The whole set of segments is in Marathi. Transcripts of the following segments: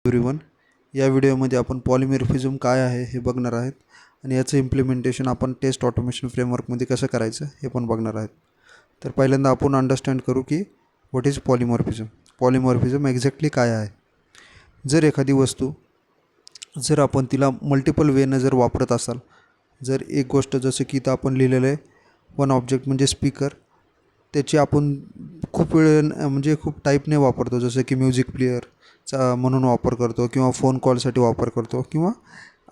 एव्हरीवन, या व्हिडिओमध्ये आपण पॉलिमॉर्फिझम काय आहे हे बघणार आहेत आणि याचं इम्प्लिमेंटेशन आपण टेस्ट ऑटोमेशन फ्रेमवर्कमध्ये कसं करायचं हे पण बघणार आहेत. तर पहिल्यांदा आपण अंडरस्टँड करू की what is polymorphism. Polymorphism exactly काय आहे. जर एखादी वस्तू जर आपण तिला मल्टिपल वेनं जर वापरत असाल, जर एक गोष्ट जसं की इथं आपण लिहिलेलं आहे वन ऑब्जेक्ट म्हणजे स्पीकर, त्याची आपण खूप वेळ म्हणजे खूप टाईपने वापरतो, जसं की म्युझिक प्लेअरचा म्हणून वापर करतो किंवा फोन कॉलसाठी वापर करतो किंवा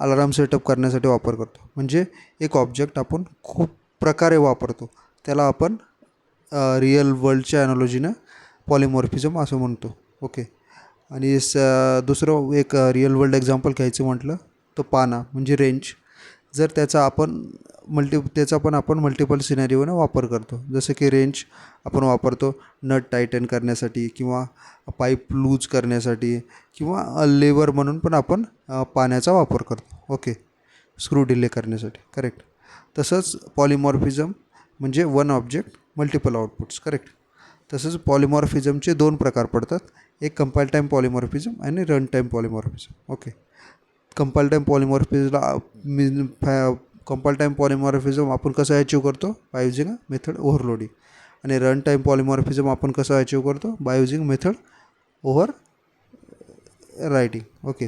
अलाराम सेटअप करण्यासाठी वापर करतो. म्हणजे एक ऑब्जेक्ट आपण खूप प्रकारे वापरतो, त्याला आपण रिअल वर्ल्डच्या ॲनॉलॉजीनं पॉलिमॉर्फिझम असं म्हणतो. ओके. आणि दुसरं एक रिअल वर्ल्ड एक्झाम्पल घ्यायचं म्हटलं तर पाना म्हणजे रेंज. जर त्याचा पण आपण मल्टिपल सिनॅरिओनं वापर करतो, जसं की रेंज आपण वापरतो नट टायटन करण्यासाठी किंवा पाईप लूज करण्यासाठी किंवा लेवर म्हणून पण आपण पाण्याचा वापर करतो. ओके. स्क्रू डिले करण्यासाठी. करेक्ट. तसंच पॉलिमॉर्फिझम म्हणजे one object multiple outputs. Correct. तसंच पॉलिमॉर्फिझमचे दोन प्रकार पडतात, एक कंपाईल टाईम पॉलिमॉर्फिझम आणि run time polymorphism. Okay. Compile time compile time polymorphism आपण कसं अचीव करतो, by using a method overloading. आणि रन टाईम पॉलिमॉर्फिझम आपण कसं अचीव करतो, by using method over riding. Okay.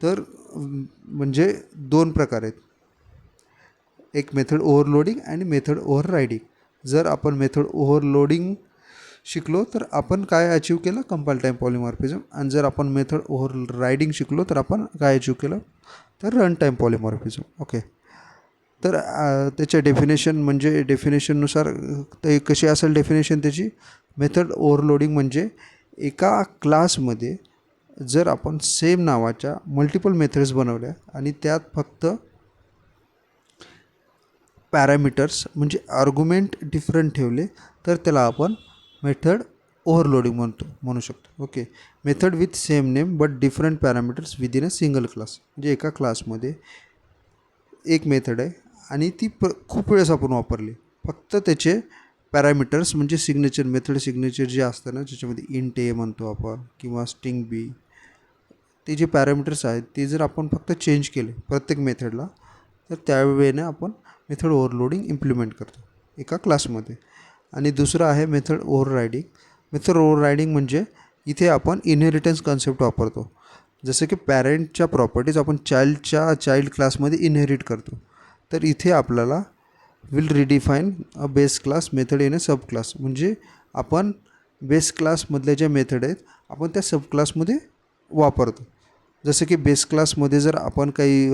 तर म्हणजे दोन प्रकार आहेत, एक मेथड ओव्हरलोडिंग आणि मेथड ओव्हर रायडिंग. जर आपण मेथड ओव्हरलोडिंग शिकलो तर आपण काय अचीव केलं, कंपाईल टाईम पॉलिमॉर्फिझम. आणि जर आपण मेथड ओव्हर रायडिंग शिकलो तर आपण काय अचीव केलं, तर रन टाईम पॉलिमॉर्फिझम. ओके. तर त्याच्या डेफिनेशननुसार ते कशी असेल डेफिनेशन त्याची. मेथड ओव्हरलोडिंग म्हणजे एका क्लासमध्ये जर आपण सेम नावाच्या मल्टिपल मेथड्स बनवल्या आणि त्यात फक्त पॅरामीटर्स म्हणजे आर्ग्युमेंट डिफरंट ठेवले तर त्याला आपण मेथड ओव्हरलोडिंग म्हणू शकतो. Okay. Method with same name but different parameters within a single class. म्हणजे एका क्लासमध्ये एक मेथड आहे आणि ती खूप वेळेस आपण वापरली, फक्त त्याचे पॅरामीटर्स म्हणजे सिग्नेचर, मेथड सिग्नेचर जे असतं ना, ज्याच्यामध्ये इंट ए म्हणतो आपण किंवा स्ट्रिंग बी, ते जे पॅरामीटर्स आहेत ते जर आपण फक्त चेंज केले प्रत्येक मेथडला तर त्यावेळेने आपण मेथड ओव्हरलोडिंग इम्प्लिमेंट करतो एका क्लासमध्ये. आणि दुसरं आहे method over riding. Method over riding म्हणजे इथे आपण इनहेरिटन्स कन्सेप्ट वापरतो, जसं की पॅरेंटच्या प्रॉपर्टीज आपण चाइल्ड क्लासमध्ये इनहेरिट करतो. तर इथे आपल्याला will redefine a base class method in a sub class. म्हणजे आपण बेस क्लासमधल्या ज्या मेथड आहेत आपण त्या सब क्लासमध्ये वापरतो. जसं की बेस क्लासमध्ये जर आपण काही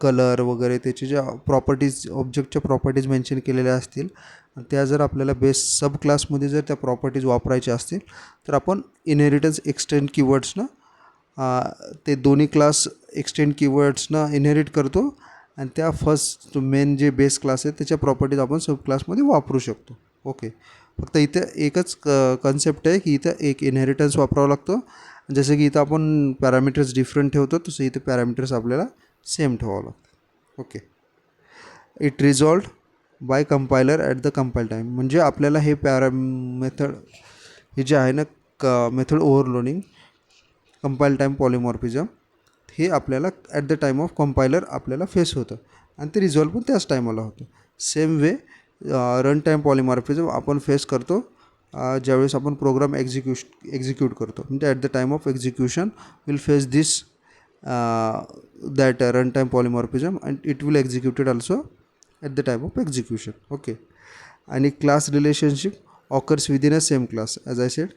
कलर वगैरे त्याच्या ज्या प्रॉपर्टीज, ऑब्जेक्टच्या प्रॉपर्टीज मेन्शन केलेल्या असतील, त्या जर आपल्याला बेस सब क्लासमध्ये जर त्या प्रॉपर्टीज वापरायच्या असतील तर आपण इनहेरिटन्स एक्सटेंड कीवर्ड्सनं ते दोन्ही क्लास एक्सटेंड कीवर्ड्सनं इनहेरिट करतो आणि त्या फर्स्ट मेन जे बेस क्लास आहे त्याच्या प्रॉपर्टीज आपण सब क्लासमध्ये वापरू शकतो. ओके. फक्त इथं एकच कन्सेप्ट आहे की इथं एक इनहेरिटन्स वापरावं लागतं. जसं की इथं आपण पॅरामीटर्स डिफरंट ठेवतो तसं इथं पॅरामीटर्स आपल्याला सेम ठेवावं लागतं. Okay. It resolved by compiler at the compile time. म्हणजे आपल्याला हे मेथड हे जे आहे ना method overloading compile time polymorphism, हे आपल्याला at the time of compiler आपल्याला फेस होतं आणि ते रिझॉल्व पण त्याच टायमाला होतं. Same way run time polymorphism आपण फेस करतो ज्यावेळेस आपण प्रोग्राम एक्झिक्यूट करतो. म्हणजे at the time of execution will face this that run time polymorphism and it will executed also at the time of execution. Okay. आणि class relationship occurs within a same class as I said.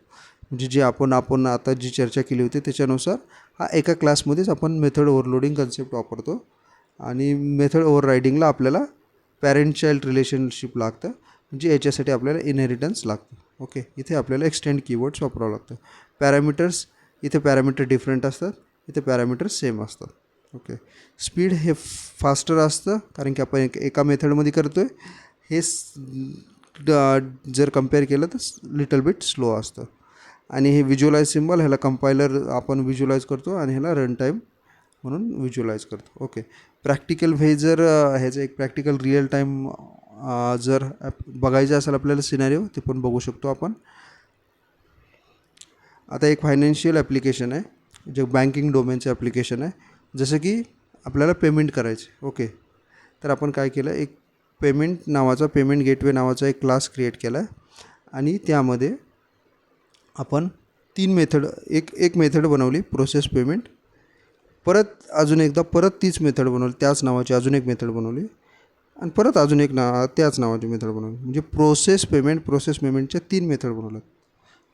म्हणजे जे आपण आता जी चर्चा केली होती त्याच्यानुसार हा एका क्लासमध्येच आपण मेथड ओव्हरलोडिंग कन्सेप्ट वापरतो. आणि मेथड ओव्हर रायडिंगला आपल्याला पॅरेंट चाइल्ड रिलेशनशिप लागतं, म्हणजे याच्यासाठी आपल्याला इनहेरिटन्स लागतं. ओके. इथे आपल्याला एक्सटेंड कीवर्ड्स वापरावं लागतं. पॅरामीटर्स, इथे पॅरामीटर डिफरंट असतात, इथे पॅरामीटर्स सेम असतात. ओके. स्पीड हे फास्टर असतं कारण की आपण एका मेथडमध्ये करतो आहे. हे जर कम्पेअर केलं तर लिटल बिट स्लो असतं. आणि हे व्हिज्युअलाइज सिम्बॉल, ह्याला कंपायलर आपण व्हिज्युअलाइज करतो आणि ह्याला रन टाईम म्हणून व्हिज्युअलाइज करतो. ओके. प्रॅक्टिकल वे जर ह्याचं एक प्रॅक्टिकल रिअल टाईम जर बघायचं असेल आपल्याला सिनॅरिओ, ते पण बघू शकतो आपण. आता एक फायनान्शियल ॲप्लिकेशन आहे जे बँकिंग डोमेनचं ॲप्लिकेशन आहे. जसं की आपल्याला पेमेंट करायचे. ओके, तर आपण काय केलं, एक पेमेंट गेटवे नावाचा एक क्लास क्रिएट केला आहे आणि त्यामध्ये आपण एक मेथड बनवली प्रोसेस पेमेंट. परत तीच मेथड बनवली, त्याच नावाची अजून एक मेथड बनवली आणि परत अजून एक त्याच नावाची मेथड बनवली. म्हणजे प्रोसेस पेमेंटच्या 3 मेथड बनवल्यात.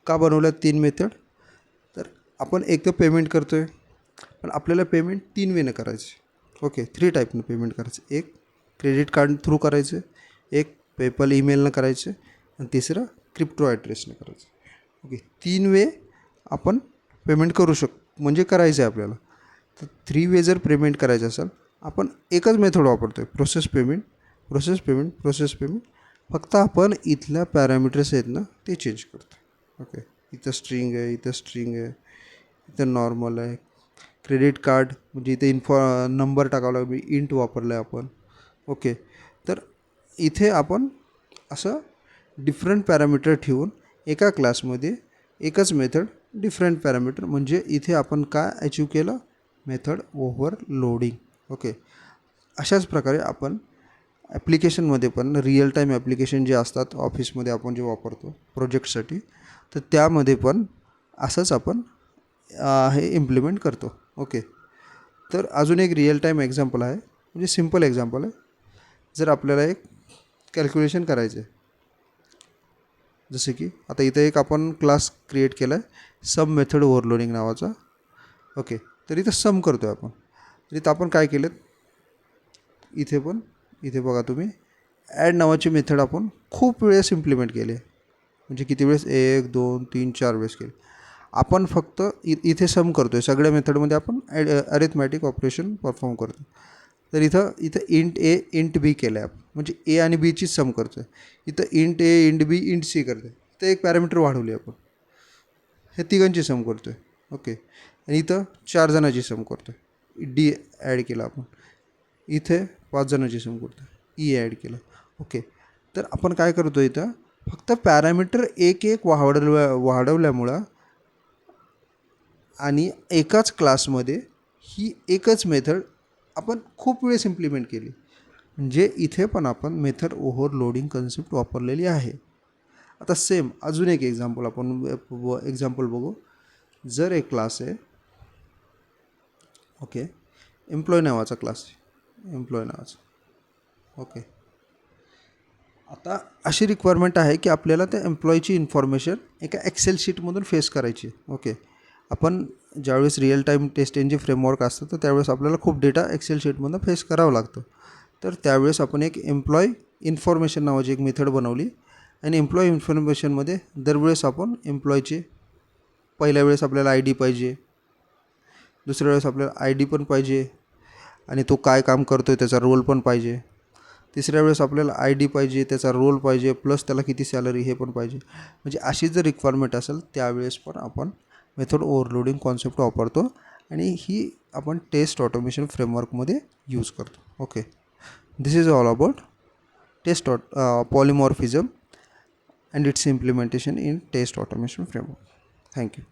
का बनवल्यात 3 मेथड? तर आपण एक तर पेमेंट करतो आहे, पण आपल्याला पेमेंट 3 वेनं करायचं. ओके, 3 टाईपनं पेमेंट करायचं. एक क्रेडिट कार्ड थ्रू करायचं, एक पेपल ईमेलनं करायचं आणि तिसरं क्रिप्टो ॲड्रेसनं करायचं. ओके, 3 वे आपण पेमेंट करू म्हणजे करायचं आहे आपल्याला. तर 3 वे जर पेमेंट करायचं असेल, आपण एकच मेथड वापरतो आहे, प्रोसेस पेमेंट. फक्त आपण इथल्या पॅरामीटर्स आहेत ना ते चेंज करतो. ओके, इथं स्ट्रिंग आहे, इथं नॉर्मल आहे. क्रेडिट कार्ड म्हणजे इथे नंबर टाकावा लागेल, इंट वापरला आहे आपण. ओके, तर इथे आपण असं डिफरंट पॅरामीटर ठेवून एका क्लासमध्ये एकच मेथड डिफरंट पॅरामीटर, म्हणजे इथे आपण काय अचीव केलं, मेथड ओव्हरलोडिंग. ओके, अशाच प्रकारे आपण ॲप्लिकेशनमध्ये पण रिअल टाईम ॲप्लिकेशन जे असतात ऑफिसमध्ये आपण जे वापरतो प्रोजेक्टसाठी, तर त्यामध्ये पण असंच आपण हे इम्प्लिमेंट करतो. ओके, तर अजून एक रिअल टाईम एक्झाम्पल आहे, म्हणजे सिम्पल एक्झाम्पल आहे. जर आपल्याला एक कॅल्क्युलेशन करायचं आहे, जसं की आता इथं एक आपण क्लास क्रिएट केला आहे सम मेथड ओव्हरलोडिंग नावाचा. ओके, तर इथं सम करतो आहे आपण. तर इथं आपण काय केलं, इथे बघा तुम्ही, ॲड नावाची मेथड आपण खूप वेळेस इम्प्लिमेंट केली आहे. म्हणजे किती वेळेस, 1 2 3 4 वेळेस केली. आपण फक्त इथे सम करतो आहे, सगळ्या मेथडमध्ये आपण अरिथमॅटिक ऑपरेशन परफॉर्म करतो. तर इथं इंट ए इंट बी केलं आहे आपण, म्हणजे ए आणि बीचीच सम करतो आहे. इथं इंट ए इंट बी इंट सी करतो आहे, इथं एक पॅरामीटर वाढवली आपण, हे तिघांची सम करतो आहे. ओके, आणि इथं 4 जणांची सम करतो आहे, डी ॲड केला आपण. इथे 5 जणांची सम करतो, ई ॲड केलं. ओके, तर आपण काय करतो इथं, फक्त पॅरामीटर एक वाढवल्यामुळं आणि एकाच क्लासमध्ये ही एकच मेथड आपण खूप वेळेस इम्प्लिमेंट केली. म्हणजे इथे पण आपण मेथड ओव्हरलोडिंग कन्सेप्ट वापरलेली आहे. आता सेम अजून एक एक्झाम्पल बघू. जर एक क्लास आहे, ओके, एम्प्लॉय नावाचा क्लास आहे, ओके. आता अशी रिक्वायरमेंट आहे की आपल्याला त्या एम्प्लॉयची इन्फॉर्मेशन एका एक्सेल शीटमधून फेस करायची. ओके, आपण ज्यावेळेस real time test engine framework असतं, तर त्यावेळेस आपल्याला खूप डेटा एक्सेल शीटमधून फेस करावं लागतं. तर त्यावेळेस आपण एक एम्प्लॉय इन्फॉर्मेशन नावाची एक मेथड बनवली आणि एम्प्लॉय इन्फॉर्मेशनमध्ये दरवेळेस आपण एम्प्लॉयचे, पहिल्या वेळेस आपल्याला आय डी पाहिजे, दुसऱ्या वेळेस आपल्याला आय डी पण पाहिजे आणि तो काय काम करतो आहे त्याचा रोल पण पाहिजे, तिसऱ्या वेळेस आपल्याला आय डी पाहिजे, त्याचा रोल पाहिजे, प्लस त्याला किती सॅलरी हे पण पाहिजे. म्हणजे अशी जर रिक्वायरमेंट असेल त्यावेळेस पण आपण मेथड ओव्हरलोडिंग कॉन्सेप्ट वापरतो आणि ही आपण टेस्ट ऑटोमेशन फ्रेमवर्कमध्ये यूज करतो. Okay, this is all about test polymorphism and its implementation in test automation framework. Thank you.